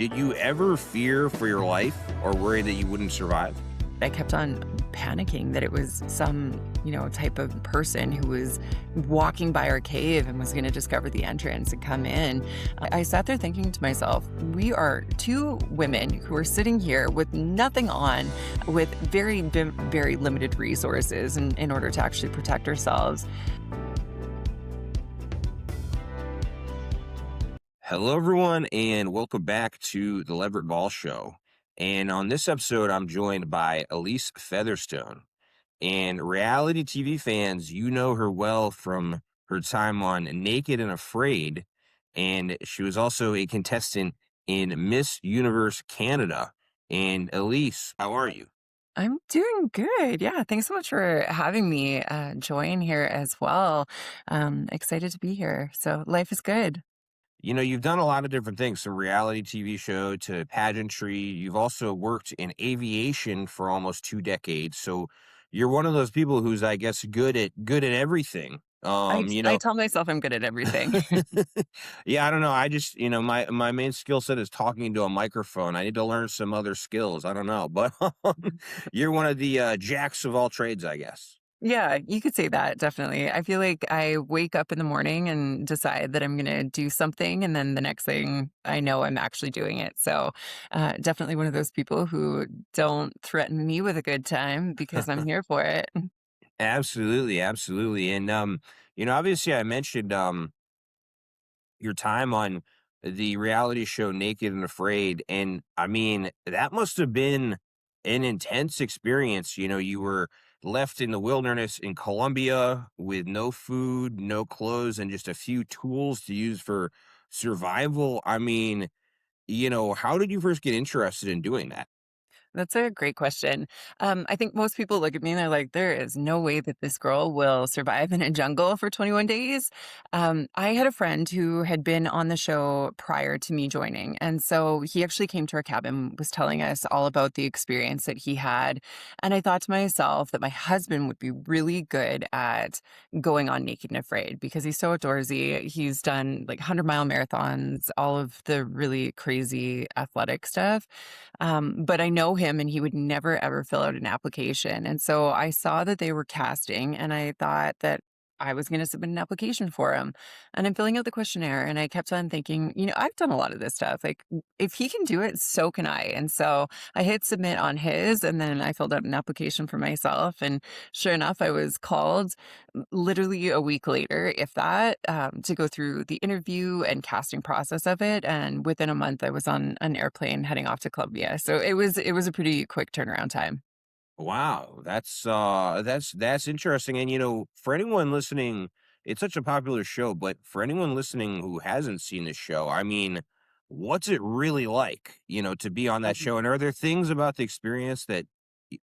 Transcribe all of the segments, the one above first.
Did you ever fear for your life or worry that you wouldn't survive? I kept on panicking that it was some, type of person who was walking by our cave and was going to discover the entrance and come in. I sat there thinking to myself, we are two women who are sitting here with nothing on, with very limited resources in order to actually protect ourselves. Hello, everyone, and welcome back to the Leverett Ball Show. And on this episode, I'm joined by Elise Featherstone. And reality TV fans, you know her well from her time on Naked and Afraid. And she was also a contestant in Miss Universe Canada. And Elise, how are you? I'm doing good. Yeah. Thanks so much for having me join here as well. Excited to be here. So life is good. You've done a lot of different things, from reality TV show to pageantry. You've also worked in aviation for almost 2 decades. So you're one of those people who's, I guess, good at everything. I tell myself I'm good at everything. Yeah, I don't know. I just, my main skill set is talking into a microphone. I need to learn some other skills. I don't know, but you're one of the jacks of all trades, I guess. Yeah, you could say that, definitely. I feel like I wake up in the morning and decide that I'm going to do something, and then the next thing I know, I'm actually doing it. So, definitely one of those people who don't threaten me with a good time because I'm here for it. Absolutely, absolutely. And obviously I mentioned your time on the reality show Naked and Afraid. And I mean, that must have been an intense experience. You were left in the wilderness in Colombia with no food, no clothes, and just a few tools to use for survival. I mean, how did you first get interested in doing that? That's a great question. I think most people look at me and they're like, there is no way that this girl will survive in a jungle for 21 days. I had a friend who had been on the show prior to me joining. And so he actually came to our cabin, was telling us all about the experience that he had. And I thought to myself that my husband would be really good at going on Naked and Afraid because he's so outdoorsy. He's done like 100-mile marathons, all of the really crazy athletic stuff. But I know him and he would never ever fill out an application. And so I saw that they were casting and I thought that I was going to submit an application for him. And I'm filling out the questionnaire and I kept on thinking, I've done a lot of this stuff. Like, if he can do it, so can I. And so I hit submit on his and then I filled out an application for myself. And sure enough, I was called literally a week later, if that, to go through the interview and casting process of it. And within a month, I was on an airplane heading off to Colombia. So it was a pretty quick turnaround time. Wow, that's interesting. And for anyone listening, it's such a popular show, but for anyone listening who hasn't seen the show, I mean, what's it really like, to be on that show? And are there things about the experience that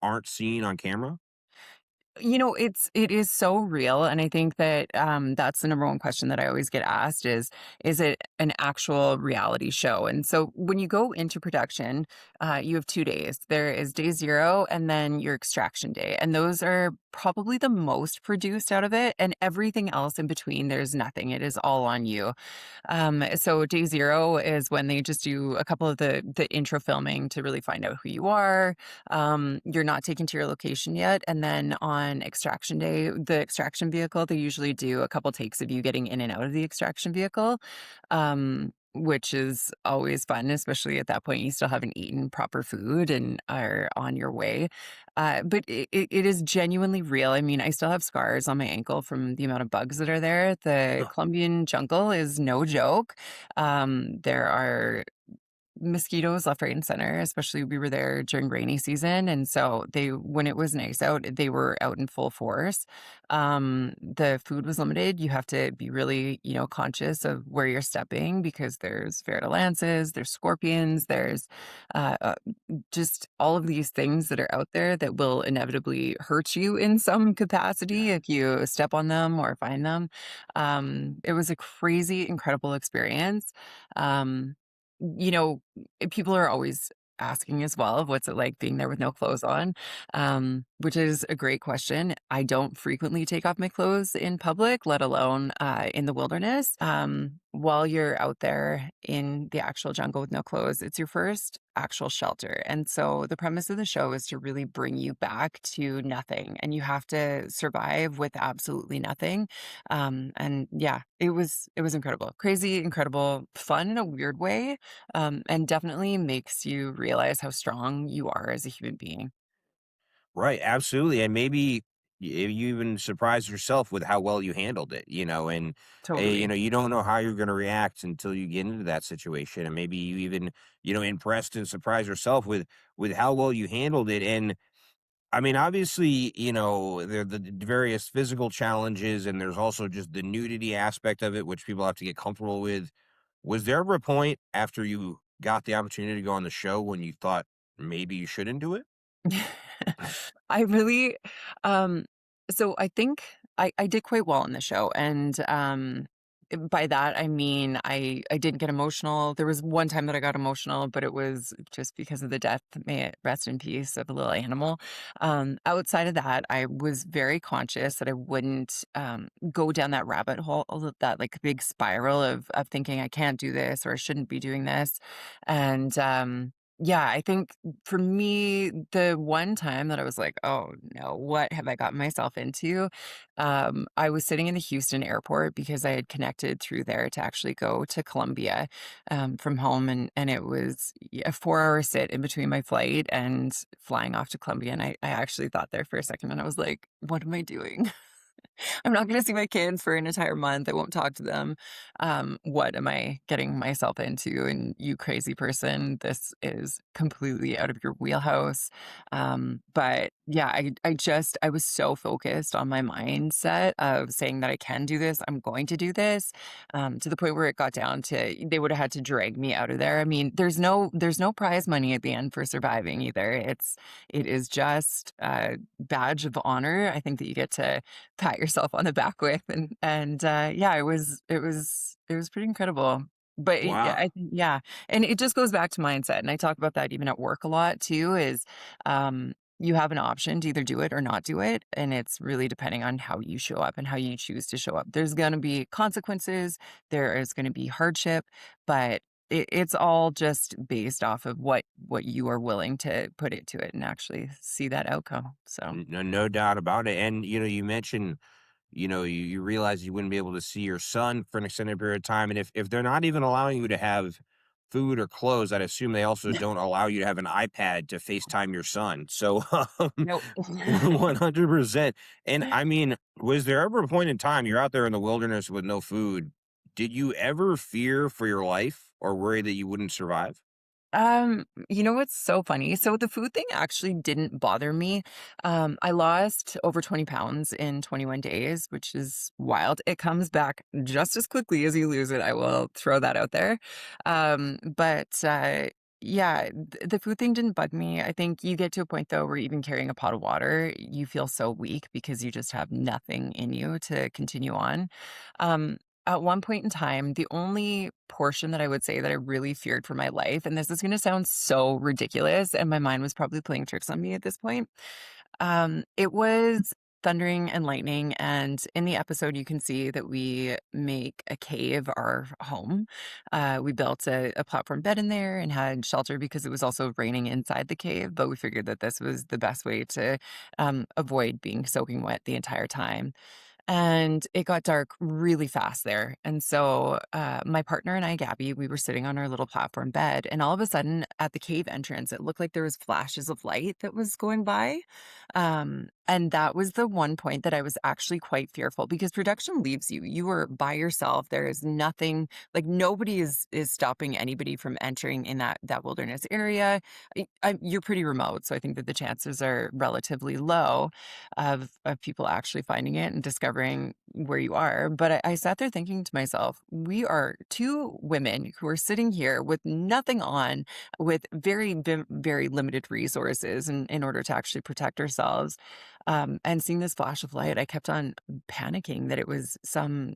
aren't seen on camera? It is so real, and I think that, that's the number one question that I always get asked is it an actual reality show? And so when you go into production, you have 2 days. There is day 0 and then your extraction day, and those are probably the most produced out of it, and everything else in between, there's nothing. It is all on you. So day 0 is when they just do a couple of the intro filming to really find out who you are. You're not taken to your location yet. And then on extraction day, the extraction vehicle, they usually do a couple takes of you getting in and out of the extraction vehicle, which is always fun, especially at that point you still haven't eaten proper food and are on your way. But it is genuinely real. I mean, I still have scars on my ankle from the amount of bugs that are there. The Colombian jungle is no joke. There are mosquitoes left, right, and center, especially we were there during rainy season. And so when it was nice out, they were out in full force. The food was limited. You have to be really, conscious of where you're stepping because there's lances, there's scorpions, there's uh, uh, just all of these things that are out there that will inevitably hurt you in some capacity if you step on them or find them. It was a crazy, incredible experience. Um, you know, People are always asking as well of what's it like being there with no clothes on. which is a great question. I don't frequently take off my clothes in public, let alone in the wilderness. While you're out there in the actual jungle with no clothes, it's your first actual shelter. And so the premise of the show is to really bring you back to nothing, and you have to survive with absolutely nothing. And yeah, it was incredible, crazy, incredible, fun in a weird way, and definitely makes you realize how strong you are as a human being. Right, absolutely, and maybe you even surprised yourself with how well you handled it, and, Totally. you don't know how you're gonna react until you get into that situation, and maybe you even, impressed and surprised yourself with how well you handled it, and, I mean, obviously, there are the various physical challenges, and there's also just the nudity aspect of it, which people have to get comfortable with. Was there ever a point after you got the opportunity to go on the show when you thought maybe you shouldn't do it? I really, um so I think I did quite well in the show, and, by that, I mean, I didn't get emotional. There was one time that I got emotional, but it was just because of the death, may it rest in peace, of a little animal. Outside of that, I was very conscious that I wouldn't, go down that rabbit hole, that, like, big spiral of thinking, "I can't do this," or "I shouldn't be doing this," and, yeah, I think for me, the one time that I was like, "Oh, no, what have I gotten myself into?" I was sitting in the Houston airport because I had connected through there to actually go to Colombia, from home, and it was a 4-hour sit in between my flight and flying off to Colombia, and I actually thought there for a second, and I was like, "What am I doing?" I'm not gonna see my kids for an entire month. I won't talk to them. What am I getting myself into? And you crazy person, this is completely out of your wheelhouse. But yeah, I was so focused on my mindset of saying that I can do this, I'm going to do this, to the point where it got down to they would have had to drag me out of there. I mean, there's no prize money at the end for surviving either. It is just a badge of honor. I think that you get to pat yourself on the back with, and yeah, it was pretty incredible. But Wow. I think, yeah, and it just goes back to mindset, and I talk about that even at work a lot too, is, you have an option to either do it or not do it, and it's really depending on how you show up and how you choose to show up. There's gonna be consequences, there is gonna be hardship, but it's all just based off of what you are willing to put into it and actually see that outcome, so. No doubt about it, and, you mentioned, you realize you wouldn't be able to see your son for an extended period of time, and if they're not even allowing you to have food or clothes, I'd assume they also don't allow you to have an iPad to FaceTime your son, so, Nope. 100%, and, I mean, was there ever a point in time you're out there in the wilderness with no food, did you ever fear for your life or worry that you wouldn't survive? You know what's so funny? So the food thing actually didn't bother me. I lost over 20 pounds in 21 days, which is wild. It comes back just as quickly as you lose it. I will throw that out there. But yeah, the food thing didn't bug me. I think you get to a point though where even carrying a pot of water, you feel so weak because you just have nothing in you to continue on. At one point in time, the only portion that I would say that I really feared for my life, and this is gonna sound so ridiculous, and my mind was probably playing tricks on me at this point. It was thundering and lightning, and in the episode, you can see that we make a cave our home. We built a platform bed in there and had shelter because it was also raining inside the cave, but we figured that this was the best way to, avoid being soaking wet the entire time. And it got dark really fast there. And so, my partner and I, Gabby, we were sitting on our little platform bed, and all of a sudden, at the cave entrance, it looked like there was flashes of light that was going by. And that was the one point that I was actually quite fearful because production leaves you. You are by yourself. There is nothing like nobody is stopping anybody from entering in that wilderness area. You're pretty remote, so I think that the chances are relatively low of people actually finding it and discovering where you are. But I sat there thinking to myself, we are two women who are sitting here with nothing on, with very limited resources in order to actually protect ourselves. And seeing this flash of light, I kept on panicking that it was some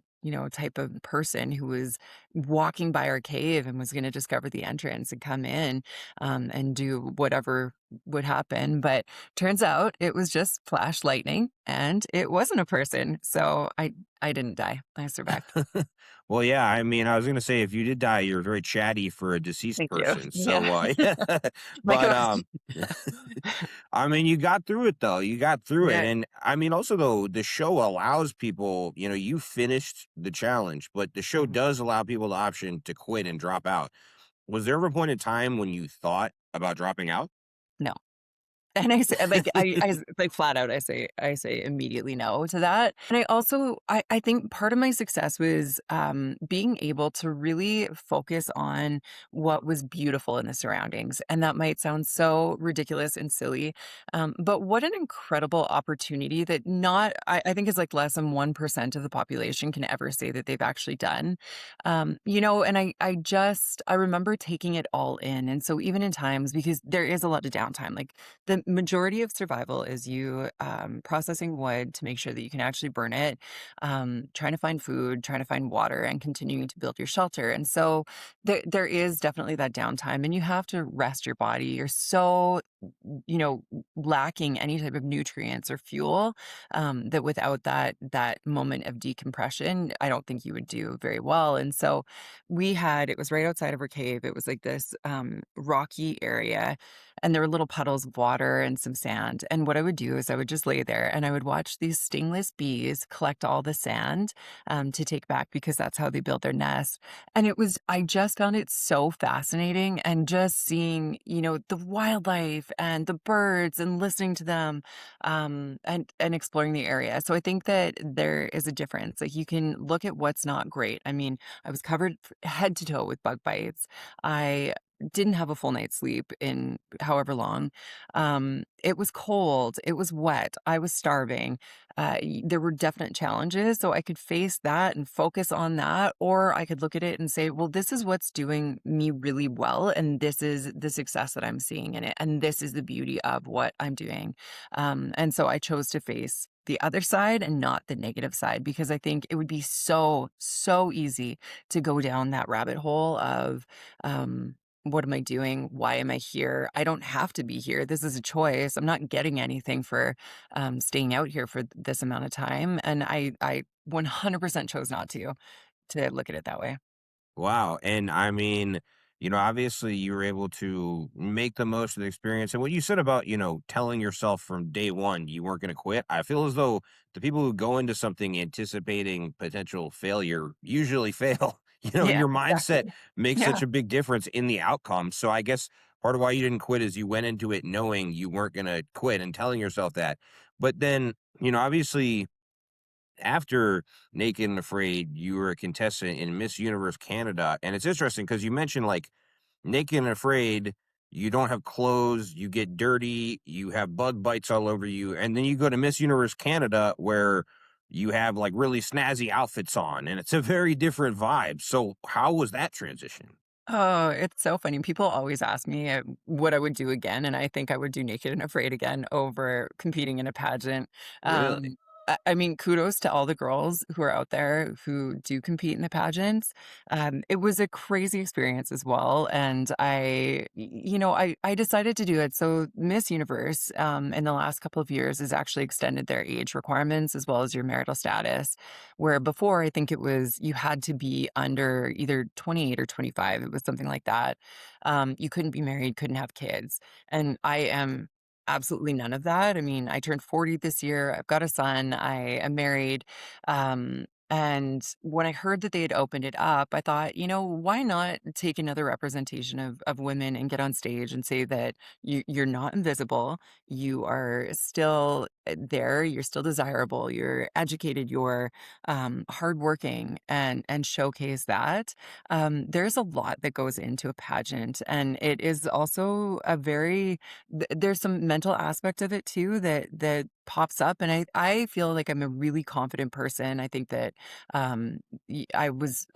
type of person who was walking by our cave and was going to discover the entrance and come in, and do whatever would happen. But turns out it was just flash lightning and it wasn't a person. So I didn't die. I survived. Well, yeah, I mean, I was gonna say if you did die, you're very chatty for a deceased Thank you. person, Yeah. so, Like but, a I mean, you got through it, though, you got through it, yeah. and, I mean, also, though, the show allows people you finished the challenge, but the show Mhm. does allow people the option to quit and drop out. Was there ever a point in time when you thought about dropping out? No. And I say like, like, flat out, I say immediately no to that. And I think part of my success was, being able to really focus on what was beautiful in the surroundings, and that might sound so ridiculous and silly, but what an incredible opportunity that not I think is, like, less than 1% of the population can ever say that they've actually done. And I remember taking it all in, and so even in times because there is a lot of downtime, like, the majority of survival is you, processing wood to make sure that you can actually burn it, trying to find food, trying to find water, and continuing to build your shelter. And so there is definitely that downtime, and you have to rest your body. You're so, you know, lacking any type of nutrients or fuel, that without that moment of decompression, I don't think you would do very well. And so it was right outside of our cave. It was like this rocky area, and there were little puddles of water and some sand. And what I would do is I would just lay there and I would watch these stingless bees collect all the sand, to take back because that's how they build their nest. And I just found it so fascinating, and just seeing, the wildlife and the birds and listening to them, and exploring the area. So I think that there is a difference. Like, you can look at what's not great. I mean, I was covered head to toe with bug bites. I didn't have a full night's sleep in however long. It was cold, it was wet, I was starving. There were definite challenges, so I could face that and focus on that, or I could look at it and say, well, this is what's doing me really well, and this is the success that I'm seeing in it, and this is the beauty of what I'm doing. And so I chose to face the other side and not the negative side, because I think it would be so, so easy to go down that rabbit hole of, what am I doing? Why am I here? I don't have to be here. This is a choice. I'm not getting anything for, staying out here for this amount of time. And I 100% chose not to look at it that way. Wow, and I mean, obviously you were able to make the most of the experience, and what you said about, telling yourself from day one you weren't gonna quit, I feel as though the people who go into something anticipating potential failure usually fail, and Yeah, your exactly. mindset makes Yeah. such a big difference in the outcome, so I guess part of why you didn't quit is you went into it knowing you weren't gonna quit and telling yourself that, but then, obviously after Naked and Afraid, you were a contestant in Miss Universe Canada, and it's interesting because you mentioned, like, Naked and Afraid, you don't have clothes, you get dirty, you have bug bites all over you, and then you go to Miss Universe Canada where you have, like, really snazzy outfits on, and it's a very different vibe, so how was that transition? Oh, it's so funny. People always ask me, what I would do again, and I think I would do Naked and Afraid again over competing in a pageant. Really? I mean, kudos to all the girls who are out there who do compete in the pageants. It was a crazy experience as well, and I decided to do it. So Miss Universe, in the last couple of years, has actually extended their age requirements as well as your marital status. Where before, I think it was you had to be under either 28 or 25. It was something like that. You couldn't be married, couldn't have kids. And I am absolutely none of that. I mean, I turned 40 this year. I've got a son. I am married. And when I heard that they had opened it up, I thought, why not take another representation of women and get on stage and say that you're not invisible. You are still there. You're still desirable. You're educated. You're hardworking, and showcase that. There's a lot that goes into a pageant, and it is also there's some mental aspect of it too that pops up, and I feel like I'm a really confident person. I think that I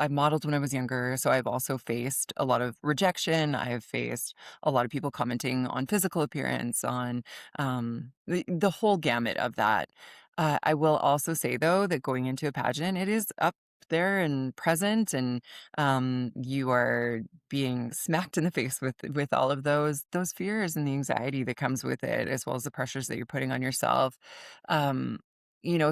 modeled when I was younger, so I've also faced a lot of rejection. I've faced a lot of people commenting on physical appearance, on the whole gamut of that. I will also say though that going into a pageant, it is up there and present, and you are being smacked in the face with all of those fears and the anxiety that comes with it, as well as the pressures that you're putting on yourself. Um,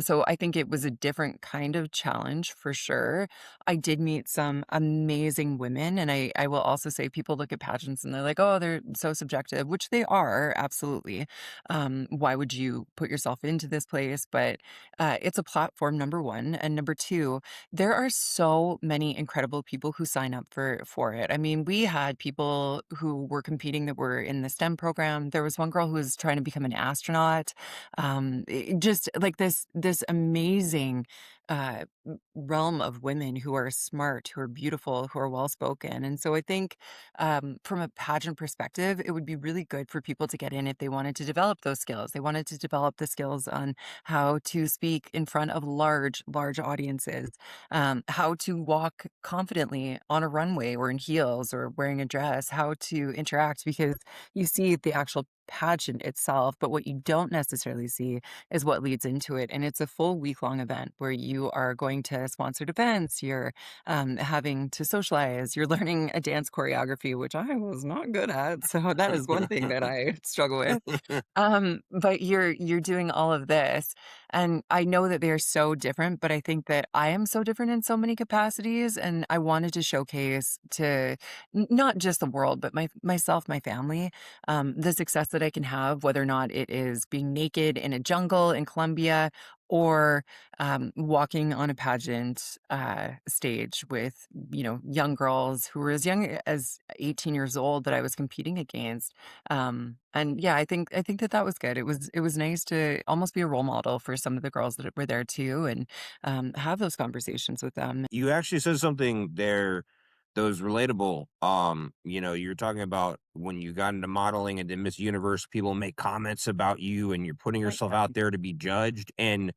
so I think it was a different kind of challenge for sure. I did meet some amazing women, and I will also say people look at pageants and they're like, "Oh, they're so subjective," which they are, absolutely. Why would you put yourself into this place? But it's a platform, number one, and number two, there are so many incredible people who sign up for it. I mean, we had people who were competing that were in the STEM program. There was one girl who was trying to become an astronaut. Just like this amazing realm of women who are smart, who are beautiful, who are well spoken. And so I think from a pageant perspective, it would be really good for people to get in if they wanted to develop those skills. They wanted to develop the skills on how to speak in front of large audiences, how to walk confidently on a runway or in heels or wearing a dress, how to interact, because you see the actual pageant itself, but what you don't necessarily see is what leads into it. And it's a full week long event where you are going to sponsored events, you're having to socialize, you're learning a dance choreography, which I was not good at. So that is one thing that I struggle with. But you're doing all of this, and I know that they are so different, but I think that I am so different in so many capacities, and I wanted to showcase to not just the world, but myself, my family, the success that I can have, whether or not it is being naked in a jungle in Colombia or walking on a pageant stage with young girls who were as young as 18 years old that I was competing against. And yeah, I think that was good. It was nice to almost be a role model for some of the girls that were there too, and have those conversations with them. You actually said something there that was relatable. You're talking about when you got into modeling and then Miss Universe, people make comments about you and you're putting Right. yourself out there to be judged. And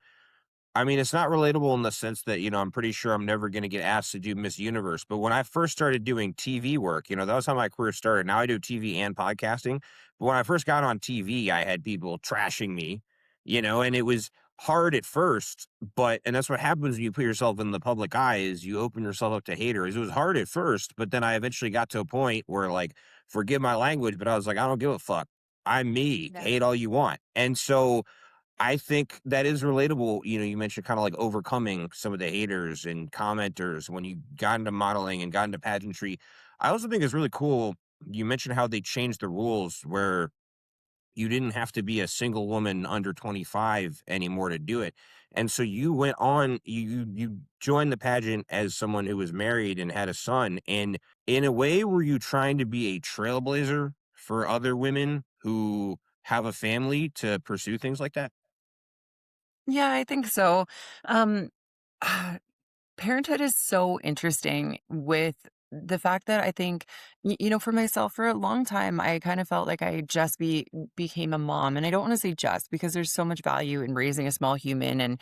I mean, it's not relatable in the sense that, I'm pretty sure I'm never going to get asked to do Miss Universe. But when I first started doing TV work, that was how my career started. Now I do TV and podcasting. But when I first got on TV, I had people trashing me, and it was hard at first. And that's what happens when you put yourself in the public eye is you open yourself up to haters. It was hard at first, but then I eventually got to a point where, like, forgive my language, but I was like, I don't give a fuck. I'm me. Yeah. Hate all you want. And so I think that is relatable. You mentioned kind of like overcoming some of the haters and commenters when you got into modeling and got into pageantry. I also think it's really cool. You mentioned how they changed the rules where you didn't have to be a single woman under 25 anymore to do it. And so you went on, you joined the pageant as someone who was married and had a son. And in a way, were you trying to be a trailblazer for other women who have a family to pursue things like that? Yeah, I think so. Um, Parenthood is so interesting with the fact that I think, for myself, for a long time, I kind of felt like I just became a mom, and I don't want to say just because there's so much value in raising a small human and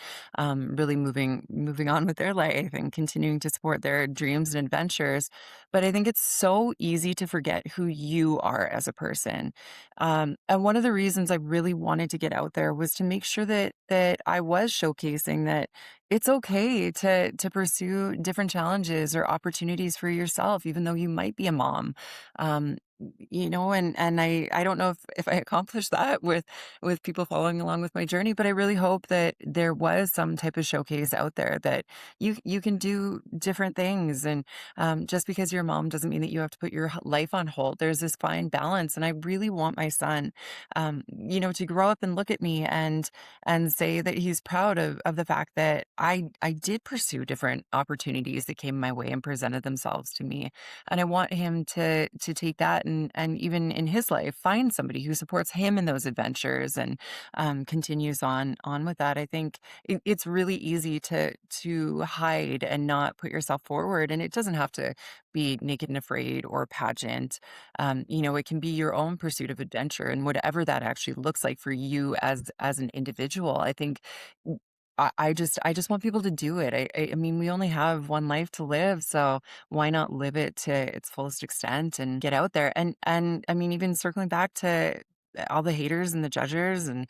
really moving on with their life and continuing to support their dreams and adventures. But I think it's so easy to forget who you are as a person. And one of the reasons I really wanted to get out there was to make sure that I was showcasing that it's okay to pursue different challenges or opportunities for yourself, even though you might be a mom. Um, and I don't know if I accomplished that with people following along with my journey, but I really hope that there was some type of showcase out there that you can do different things, and just because you're a mom doesn't mean that you have to put your life on hold. There's this fine balance, and I really want my son, to grow up and look at me and say that he's proud of the fact that I did pursue different opportunities that came my way and presented themselves to me. And I want him to take that and even in his life find somebody who supports him in those adventures and continues on with that. I think it's really easy to hide and not put yourself forward, and it doesn't have to be naked and afraid or pageant. It can be your own pursuit of adventure and whatever that actually looks like for you as an individual. I think I just want people to do it. I mean, we only have one life to live, so why not live it to its fullest extent and get out there? And I mean, even circling back to all the haters and the judgers, and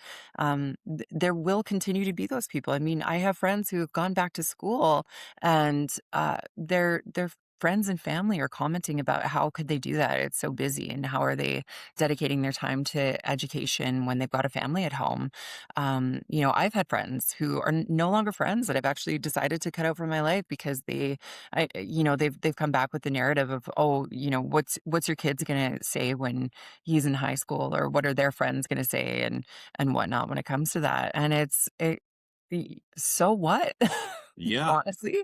there will continue to be those people. I mean, I have friends who have gone back to school, and their friends and family are commenting about how could they do that? It's so busy, and how are they dedicating their time to education when they've got a family at home? I've had friends who are no longer friends that I've actually decided to cut out from my life because they've come back with the narrative of, oh, what's your kids gonna say when he's in high school, or what are their friends gonna say, and whatnot when it comes to that. And so what? Yeah. Honestly,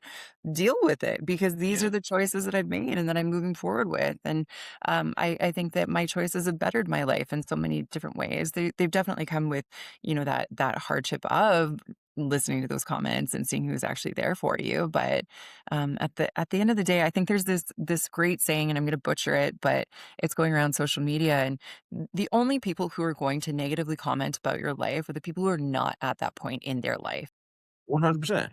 deal with it, because these are Yeah. the choices that I've made and that I'm moving forward with. And I think that my choices have bettered my life in so many different ways. They've definitely come with, that hardship of listening to those comments and seeing who's actually there for you. But at the end of the day, I think there's this great saying, and I'm going to butcher it, but it's going around social media, and the only people who are going to negatively comment about your life are the people who are not at that point in their life. 100%.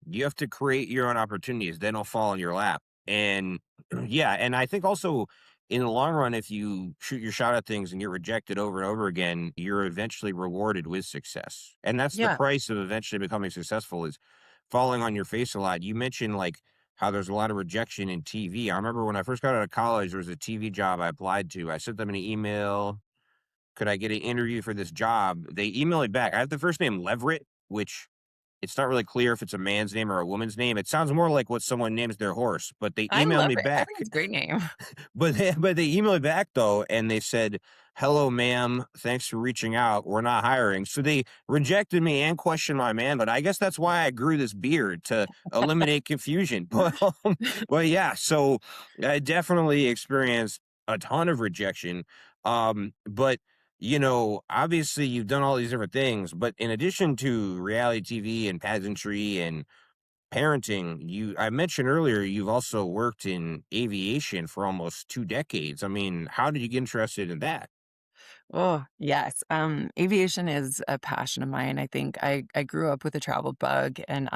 You have to create your own opportunities. They don't fall in your lap. And yeah, and I think also in the long run, if you shoot your shot at things and get rejected over and over again, you're eventually rewarded with success. And that's the Yeah, price of eventually becoming successful is falling on your face a lot. You mentioned like how there's a lot of rejection in TV. I remember when I first got out of college, there was a TV job I applied to. I sent them an email. Could I get an interview for this job? They emailed me back. I have the first name Leverett, which it's not really clear if it's a man's name or a woman's name. It sounds more like what someone names their horse, but they I emailed love me it. I think back. it's a great name. But they emailed me back though, and they said, "Hello, ma'am. Thanks for reaching out. We're not hiring." So they rejected me and questioned my man. But I guess that's why I grew this beard to eliminate confusion. But yeah. So I definitely experienced a ton of rejection. But obviously you've done all these different things. But in addition to reality TV and pageantry and parenting, I mentioned earlier you've also worked in aviation for almost 2 decades. I mean, how did you get interested in that? Oh, yes. Aviation is a passion of mine. I think I grew up with a travel bug, and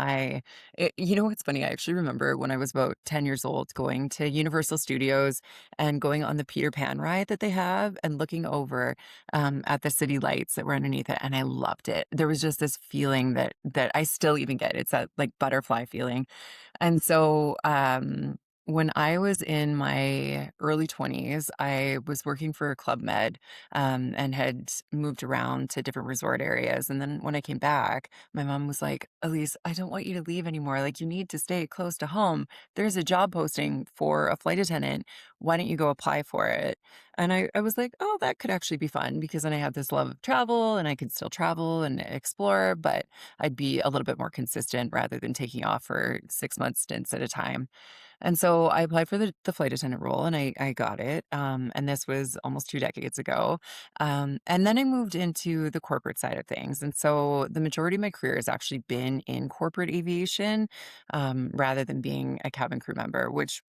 you know what's funny? I actually remember when I was about 10 years old going to Universal Studios and going on the Peter Pan ride that they have, and looking over at the city lights that were underneath it, and I loved it. There was just this feeling that I still even get. It's that like butterfly feeling. And so, when I was in my early 20s, I was working for Club Med, and had moved around to different resort areas. And then when I came back, my mom was like, Elise, I don't want you to leave anymore. Like, you need to stay close to home. There's a job posting for a flight attendant. Why don't you go apply for it? And I was like, oh, that could actually be fun, because then I have this love of travel and I could still travel and explore, but I'd be a little bit more consistent rather than taking off for 6 month stints at a time. And so I applied for the flight attendant role, and I got it. And this was almost 2 decades ago. And then I moved into the corporate side of things. And so the majority of my career has actually been in corporate aviation, rather than being a cabin crew member, which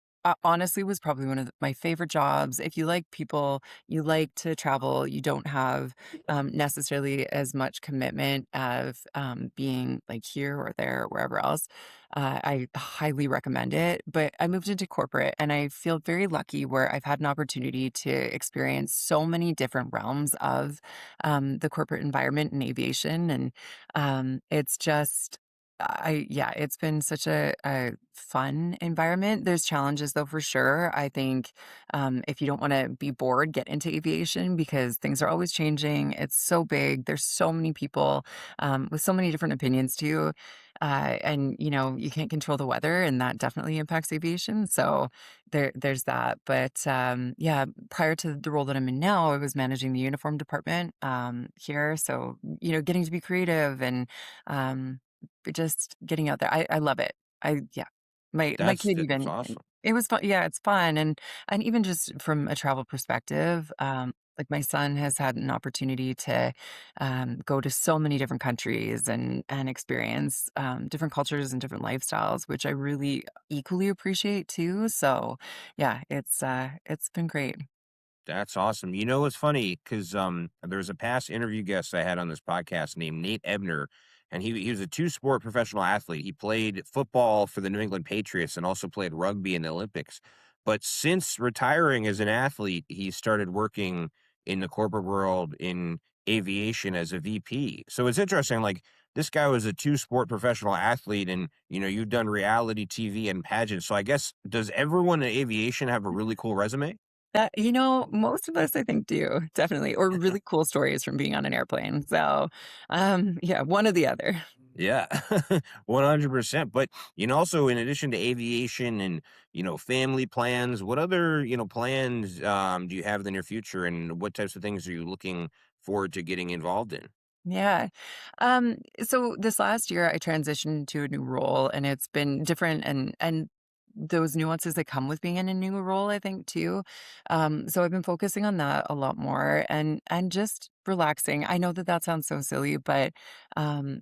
honestly was probably one of my favorite jobs. If you like people, you like to travel, you don't have necessarily as much commitment of being like here or there or wherever else. I highly recommend it. But I moved into corporate, and I feel very lucky where I've had an opportunity to experience so many different realms of the corporate environment in aviation. And it's just, yeah, it's been such a fun environment. There's challenges though, for sure. I think if you don't want to be bored, get into aviation, because things are always changing. It's so big. There's so many people with so many different opinions too. And you can't control the weather, and that definitely impacts aviation. So there's that. But yeah, prior to the role that I'm in now, I was managing the uniform department here. So getting to be creative, and just getting out there. I love it. Yeah. My kid That's even, awesome. it was fun. Yeah, it's fun. And even just from a travel perspective, like my son has had an opportunity to go to so many different countries, and experience different cultures and different lifestyles, which I really equally appreciate too. So yeah, it's been great. That's awesome. You know, it's funny because there's a past interview guest I had on this podcast named Nate Ebner, and he was a two-sport professional athlete. He played football for the New England Patriots and also played rugby in the Olympics. But since retiring as an athlete, he started working in the corporate world in aviation as a VP. So it's interesting, like, this guy was a two-sport professional athlete and, you've done reality TV and pageants. So I guess, does everyone in aviation have a really cool resume? Most of us I think do, definitely, or really cool stories from being on an airplane. So, yeah, one or the other. Yeah, 100%. But, also in addition to aviation and, family plans, what other, plans do you have in the near future, and what types of things are you looking forward to getting involved in? Yeah. So this last year I transitioned to a new role and it's been different and those nuances that come with being in a new role, I think too. So I've been focusing on that a lot more and just relaxing. I know that that sounds so silly, but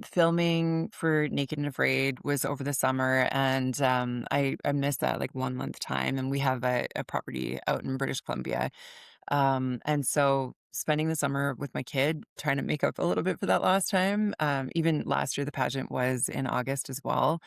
filming for Naked and Afraid was over the summer, and I missed that like 1 month time. And we have a property out in British Columbia, and so spending the summer with my kid, trying to make up a little bit for that last time. Even last year, the pageant was in August as well.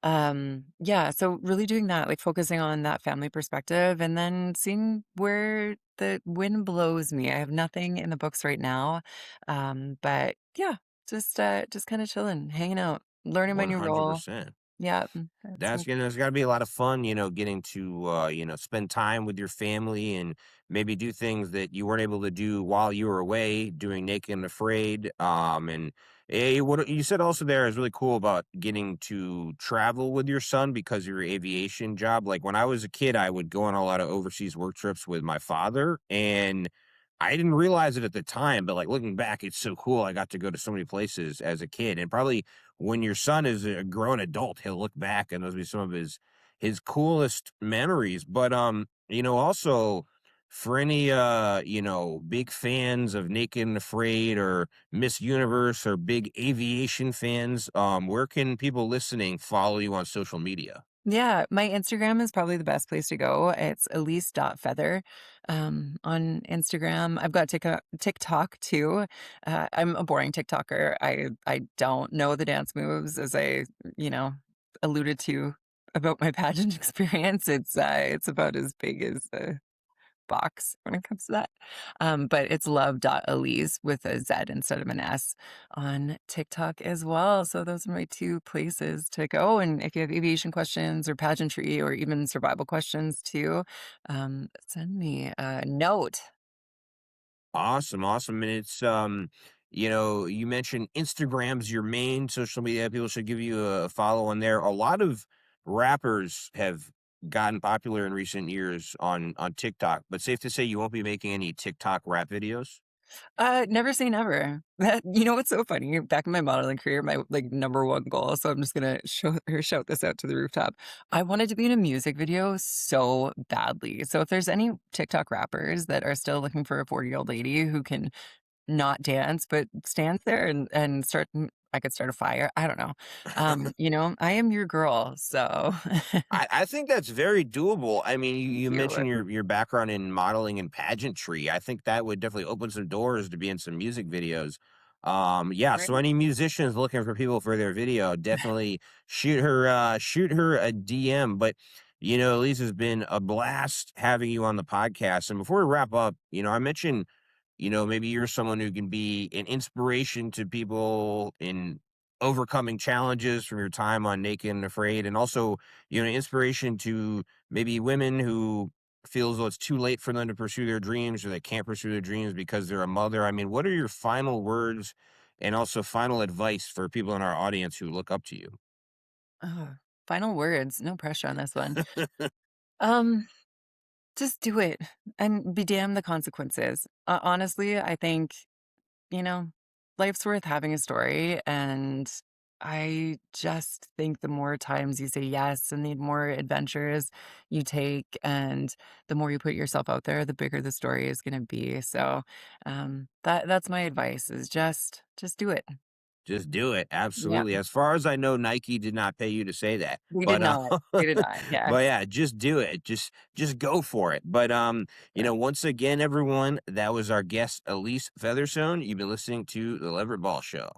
Yeah, so really doing that, like focusing on that family perspective and then seeing where the wind blows me. I have nothing in the books right now. But yeah, just kind of chilling, hanging out, learning my new role. 100%. Yeah, that's That's there's gotta be a lot of fun, getting to, spend time with your family and maybe do things that you weren't able to do while you were away doing Naked and Afraid. And what you said also there is really cool about getting to travel with your son because of your aviation job. Like when I was a kid, I would go on a lot of overseas work trips with my father, and I didn't realize it at the time, but like looking back, it's so cool. I got to go to so many places as a kid, and probably when your son is a grown adult, he'll look back and those will be some of his coolest memories. But also for any big fans of Naked and Afraid or Miss Universe or big aviation fans, where can people listening follow you on social media? Yeah, my Instagram is probably the best place to go. It's elise.feather, on Instagram. I've got TikTok too. I'm a boring TikToker. I don't know the dance moves, as I, you know, alluded to about my pageant experience. It's about as big as box when it comes to that. But it's love.elise with a Z instead of an S on TikTok as well. So those are my two places to go. And if you have aviation questions or pageantry or even survival questions too, send me a note. Awesome, awesome. And it's you mentioned Instagram's your main social media. People should give you a follow on there. A lot of rappers have gotten popular in recent years on TikTok, but safe to say you won't be making any TikTok rap videos. Never say never. What's so funny? Back in my modeling career, my like number one goal. So I'm just gonna shout this out to the rooftop. I wanted to be in a music video so badly. So if there's any TikTok rappers that are still looking for a 40-year-old lady who can not dance but stands there and I could start a fire. I don't know. I am your girl. So I think that's very doable. I mean, thank you you. mentioned your background in modeling and pageantry. I think that would definitely open some doors to be in some music videos. Yeah, so Right? any musicians looking for people for their video, definitely shoot her a DM. But Elise, has been a blast having you on the podcast. And before we wrap up, I mentioned maybe you're someone who can be an inspiration to people in overcoming challenges from your time on Naked and Afraid, and also, inspiration to maybe women who feels though it's too late for them to pursue their dreams or they can't pursue their dreams because they're a mother. I mean, what are your final words and also final advice for people in our audience who look up to you? Oh, final words. No pressure on this one. Um, just do it and be damned the consequences. Honestly, I think, you know, life's worth having a story. And I just think the more times you say yes and the more adventures you take and the more you put yourself out there, the bigger the story is going to be. So, that's my advice is just do it. Just do it, Yeah, absolutely. As far as I know, Nike did not pay you to say that, we did but, not. We did not. Yeah. but yeah, just do it. Just go for it. But, once again, everyone, that was our guest, Elise Featherstone. You've been listening to the Leverett Ball Show.